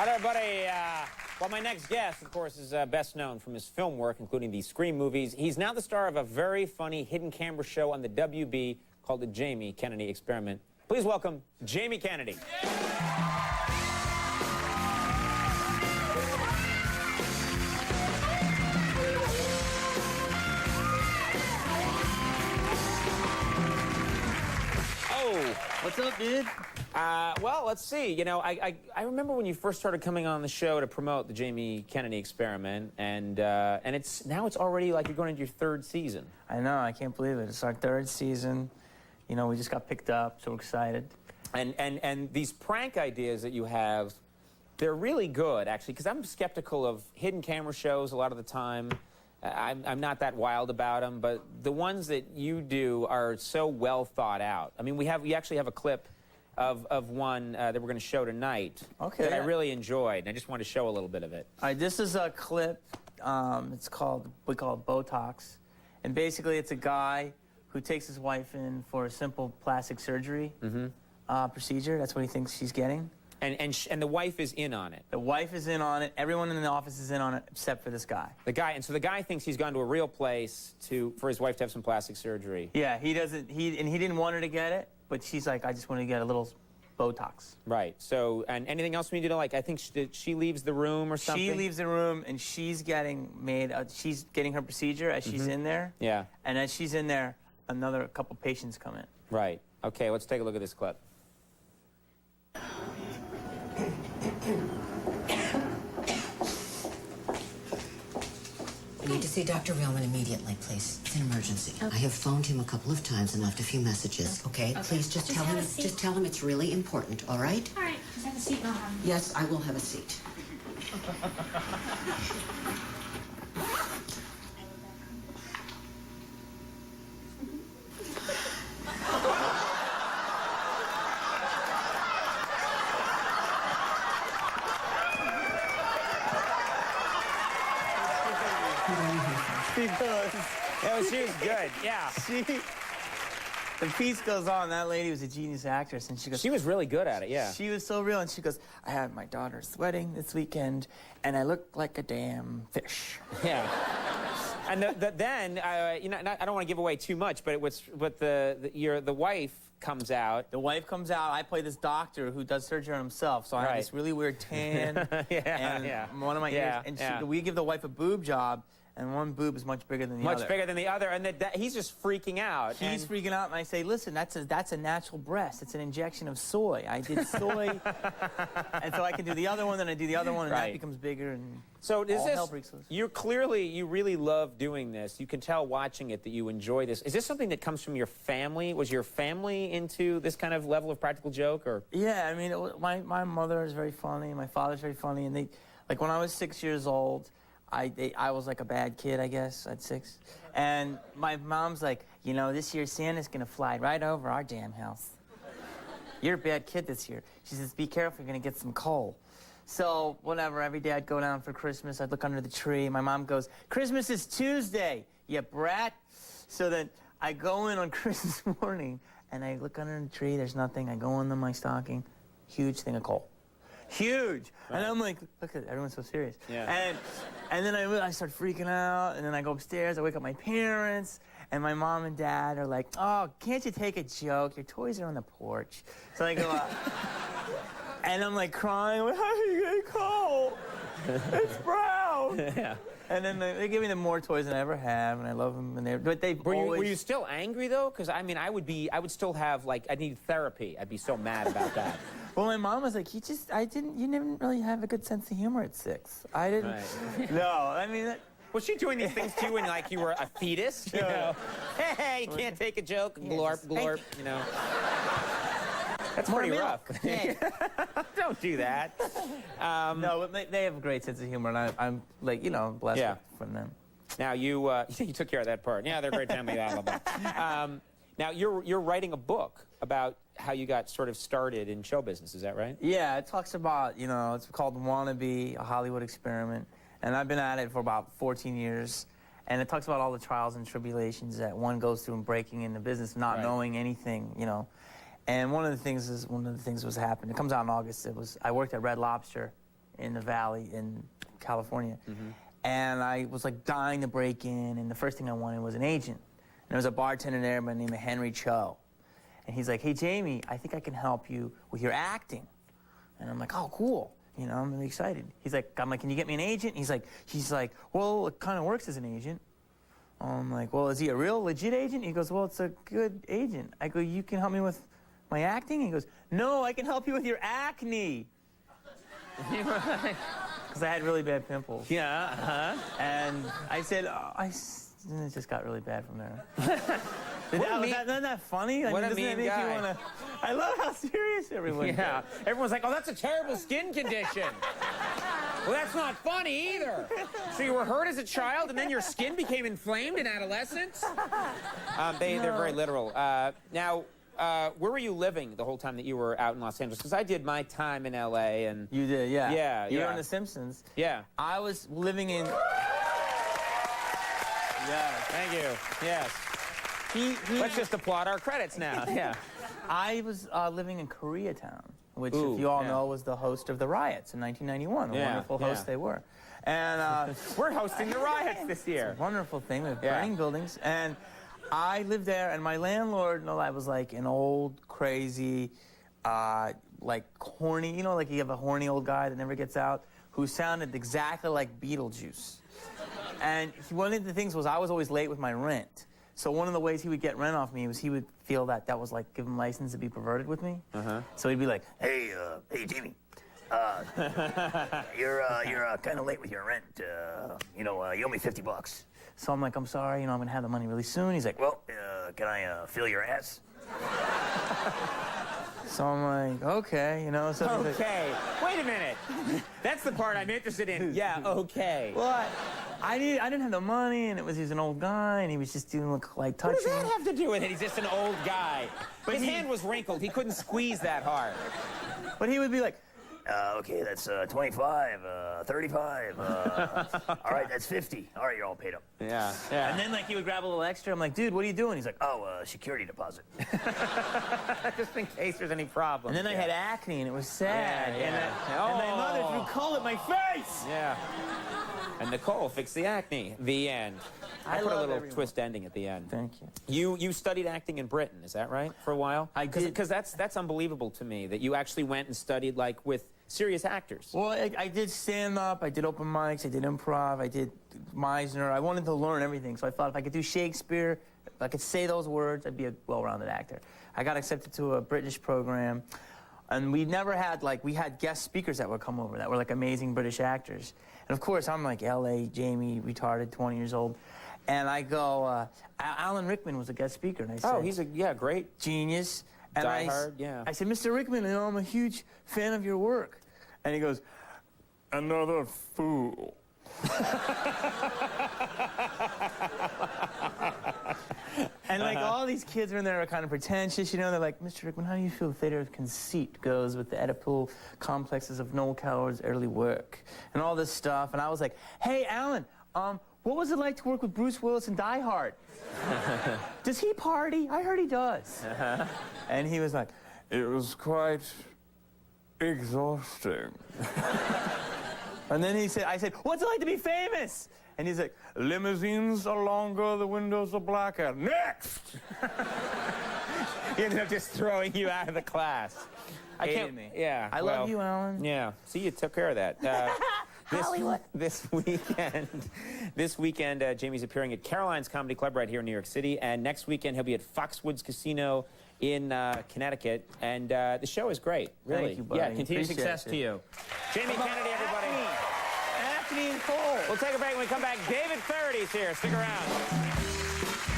Hi, everybody. Well, my next guest, of course, is best known from his film work, including the Scream movies. He's now the star of a very funny hidden camera show on the WB called The Jamie Kennedy Experiment. Please welcome Jamie Kennedy. What's up, dude? Well, let's see. You know, I remember when you first started coming on the show to promote the Jamie Kennedy Experiment, and now it's already like you're going into your third season. I know, I can't believe it. It's our third season. You know, we just got picked up, so we're excited. And these prank ideas that you have, they're really good, actually, because I'm skeptical of hidden camera shows a lot of the time. I'm not that wild about them, but the ones that you do are so well thought out. I mean, we actually have a clip of one that we're going to show tonight that I really enjoyed, and I just wanted to show a little bit of it. All right, this is a clip. We call it Botox, and basically it's a guy who takes his wife in for a simple plastic surgery procedure. That's what he thinks she's getting. And the wife is in on it. The wife is in on it. Everyone in the office is in on it except for this guy. So the guy thinks he's gone to a real place for his wife to have some plastic surgery. Yeah, he doesn't. He didn't want her to get it, but she's like, I just want to get a little Botox. Right. So, and anything else we need to know? Like, I think she leaves the room or something. She leaves the room, and she's getting she's getting her procedure as she's in there. Yeah. And as she's in there, another couple patients come in. Right. Okay. Let's take a look at this clip. I need to see Dr. Realman immediately, please. It's an emergency. Okay. I have phoned him a couple of times and left a few messages. Okay? Please just tell him it's really important, all right? All right. Just have a seat, Mom. Yes, I will have a seat. She was good, yeah. The piece goes on. That lady was a genius actress, and she goes... She was really good at it, yeah. She was so real, and she goes, I had my daughter's wedding this weekend, and I look like a damn fish. Yeah. And then, you know, I don't want to give away too much, but the wife comes out. The wife comes out. I play this doctor who does surgery on himself, so I have this really weird tan. And one of my ears. And we give the wife a boob job, and one boob is much bigger than the other. Much bigger than the other, and he's just freaking out. He's freaking out, and I say, listen, that's a natural breast. It's an injection of soy. I did soy, and so I can do the other one, then I do the other one, and that becomes bigger, and so all hell breaks loose. You really love doing this. You can tell watching it that you enjoy this. Is this something that comes from your family? Was your family into this kind of level of practical joke, or? Yeah, I mean, my mother is very funny, my father's very funny, and like when I was 6 years old, I was like a bad kid, I guess, at 6. And my mom's like, you know, this year Santa's gonna fly right over our damn house. You're a bad kid this year. She says, be careful, you're gonna get some coal. So, whatever, every day I'd go down for Christmas, I'd look under the tree. My mom goes, Christmas is Tuesday, you brat. So then I go in on Christmas morning, and I look under the tree, there's nothing. I go into my stocking, huge thing of coal. Huge. Right. And I'm like, look at it, everyone's so serious. Yeah. And then I start freaking out, and then I go upstairs, I wake up my parents, and my mom and dad are like, oh, can't you take a joke? Your toys are on the porch. So I go up, and I'm like crying, how are you getting coal? It's brown. Yeah. And then they give me the more toys than I ever have, and I love them. And were you still angry though? Because I mean, I would still have I need therapy. I'd be so mad about that. Well, my mom was like, you didn't really have a good sense of humor at 6. I didn't. Right. No, I mean. Was she doing these things too when you were a fetus? You know, hey, you can't take a joke, glorp, glorp. You know. That's pretty rough. Don't do that. No, but they have a great sense of humor, and I'm like, you know, blessed from them. Now you took care of that part. Yeah, they're a great family. Blah, blah, blah. Now you're writing a book about how you got sort of started in show business. Is that right? Yeah, it talks about, you know, it's called Wannabe, a Hollywood Experiment, and I've been at it for about 14 years. And it talks about all the trials and tribulations that one goes through in breaking into business, not knowing anything, you know. And one of the things was happening. It comes out in August. I worked at Red Lobster in the Valley in California. And I was like dying to break in, and the first thing I wanted was an agent. And there was a bartender there by the name of Henry Cho. And he's like, hey, Jamie, I think I can help you with your acting. And I'm like, oh, cool. You know, I'm really excited. I'm like, can you get me an agent? He's like, well, it kind of works as an agent. I'm like, well, is he a real legit agent? He goes, well, it's a good agent. I go, you can help me with my acting? He goes, no, I can help you with your acne. Because I had really bad pimples. Yeah, And I said, and it just got really bad from there. Isn't that funny? What a doesn't mean that make guy. You wanna... I love how serious everyone is. yeah. Everyone's like, oh, that's a terrible skin condition. Well, that's not funny either. So you were hurt as a child, and then your skin became inflamed in adolescence? They're very literal. Now, where were you living the whole time that you were out in Los Angeles? Because I did my time in L.A. and You did, yeah. Yeah, You were yeah. on The Simpsons. yeah. I was living in... Yeah. Thank you. Yes. Let's just applaud our credits now. Yeah. I was living in Koreatown, which, Ooh, if you all yeah. know, was the host of the riots in 1991. A Yeah, wonderful host yeah. they were. And We're hosting the riots this year. it's a wonderful thing. They're Yeah. burning buildings. And I lived there, and my landlord, I was like an old, crazy, like horny, like you have a horny old guy that never gets out, who sounded exactly like Beetlejuice. And one of the things was I was always late with my rent. So one of the ways he would get rent off me was he would feel that was like give him license to be perverted with me. So he'd be like, hey Jamie, you're kind of late with your rent. You owe me $50. So I'm like, I'm sorry, I'm gonna have the money really soon. He's like, well, can I feel your ass? So I'm like, okay, so he's like, Okay. Wait a minute. That's the part I'm interested in. Yeah, okay. well, I didn't have the money, and he's an old guy, and he was just doing like touching. What does that have to do with it? He's just an old guy. But His he- hand was wrinkled. He couldn't squeeze that hard. But he would be like, Okay, that's 25, 35. All right, that's 50. All right, you're all paid up. Yeah, yeah. and then like he would grab a little extra. I'm like, dude, what are you doing? He's like, Oh, security deposit. just in case there's any problems. and then I had acne, and it was sad. Yeah, yeah. And my mother Oh. threw coal at my face. Yeah. And Nicole fixed the acne. The end. I put a love little everyone. twist ending at the end. Thank you. You studied acting in Britain, is that right? For a while? I did. Because that's unbelievable to me that you actually went and studied like with serious actors. Well, I did stand-up, I did open mics, I did improv, I did Meisner. I wanted to learn everything, so I thought if I could do Shakespeare, if I could say those words, I'd be a well-rounded actor. I got accepted to a British program, and we never had, we had guest speakers that would come over that were, amazing British actors. And, of course, I'm, L.A., Jamie, retarded, 20 years old. And I go, Alan Rickman was a guest speaker, and I said... Oh, he's great. Genius. And Die Hard, yeah. I said, Mr. Rickman, I'm a huge fan of your work. And he goes, another fool. And all these kids are in there are kind of pretentious, they're like, Mr. Rickman, how do you feel theater of conceit goes with the Oedipal complexes of Noel Coward's early work? And all this stuff. And I was like, hey, Alan, what was it like to work with Bruce Willis in Die Hard? Does he party? I heard he does. And he was like, it was quite exhausting. And then I said, what's it like to be famous? And he's like, limousines are longer, the windows are blacker. Next! He ended up just throwing you out of the class. I Hated can't. me. Yeah. I love you, Alan. Yeah. See, you took care of that. Hollywood. This weekend, Jamie's appearing at Caroline's Comedy Club right here in New York City, and next weekend he'll be at Foxwoods Casino in Connecticut, and the show is great. Really. Thank you, buddy. Yeah. Continued Appreciate success it. to you. Jamie Kennedy, everybody. Acne and Cole. We'll take a break when we come back. David Farady's here. Stick around.